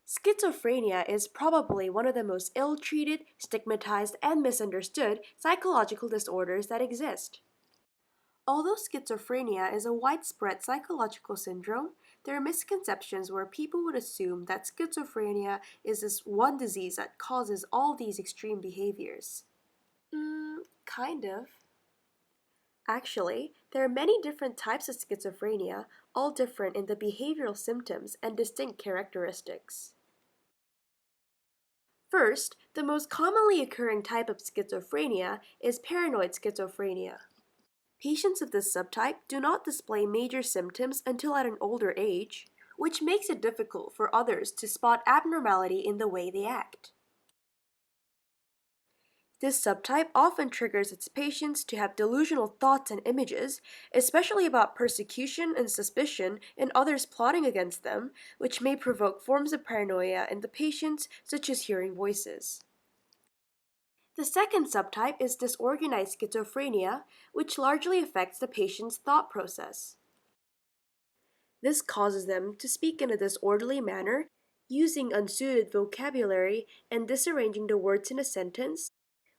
Schizophrenia is probably one of the most ill-treated, stigmatized, and misunderstood psychological disorders that exist. Although schizophrenia is a widespread psychological syndrome, there are misconceptions where people would assume that schizophrenia is this one disease that causes all these extreme behaviors. Kind of. Actually, there are many different types of schizophrenia, all different in the behavioral symptoms and distinct characteristics. First, the most commonly occurring type of schizophrenia is paranoid schizophrenia. Patients of this subtype do not display major symptoms until at an older age, which makes it difficult for others to spot abnormality in the way they act. This subtype often triggers its patients to have delusional thoughts and images, especially about persecution and suspicion and others plotting against them, which may provoke forms of paranoia in the patients, such as hearing voices. The second subtype is disorganized schizophrenia, which largely affects the patient's thought process. This causes them to speak in a disorderly manner, using unsuited vocabulary and disarranging the words in a sentence,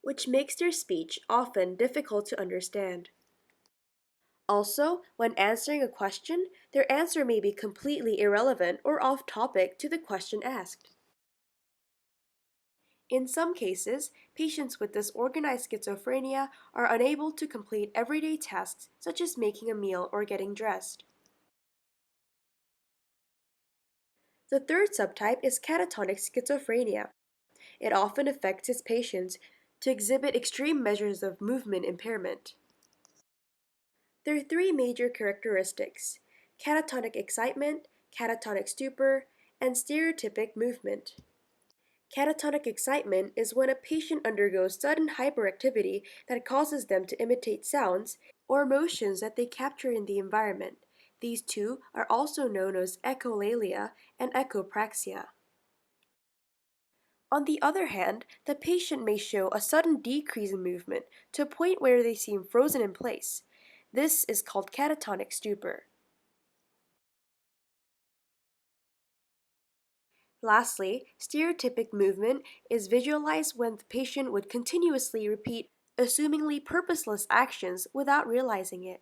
which makes their speech often difficult to understand. Also, when answering a question, their answer may be completely irrelevant or off topic to the question asked. In some cases, patients with disorganized schizophrenia are unable to complete everyday tasks such as making a meal or getting dressed. The third subtype is catatonic schizophrenia. It often affects its patients to exhibit extreme measures of movement impairment. There are three major characteristics: catatonic excitement, catatonic stupor, and stereotypic movement. Catatonic excitement is when a patient undergoes sudden hyperactivity that causes them to imitate sounds or motions that they capture in the environment. These two are also known as echolalia and echopraxia. On the other hand, the patient may show a sudden decrease in movement to a point where they seem frozen in place. This is called catatonic stupor. Lastly, stereotypic movement is visualized when the patient would continuously repeat assumingly purposeless actions without realizing it.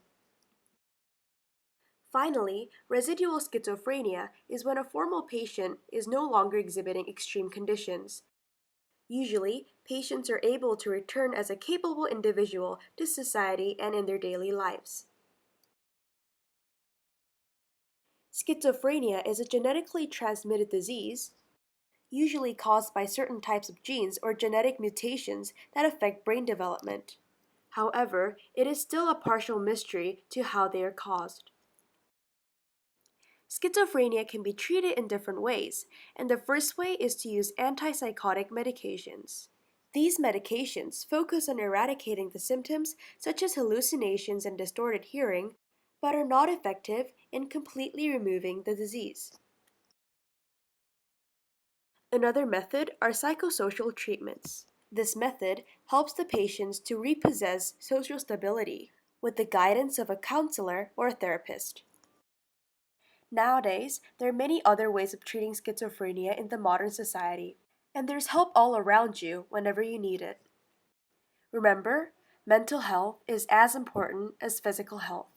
Finally, residual schizophrenia is when a formal patient is no longer exhibiting extreme conditions. Usually, patients are able to return as a capable individual to society and in their daily lives. Schizophrenia is a genetically transmitted disease, usually caused by certain types of genes or genetic mutations that affect brain development. However, it is still a partial mystery to how they are caused. Schizophrenia can be treated in different ways, and the first way is to use antipsychotic medications. These medications focus on eradicating the symptoms such as hallucinations and distorted hearing, but are not effective in completely removing the disease. Another method are psychosocial treatments. This method helps the patients to repossess social stability with the guidance of a counselor or a therapist. Nowadays, there are many other ways of treating schizophrenia in the modern society, and there's help all around you whenever you need it. Remember, mental health is as important as physical health.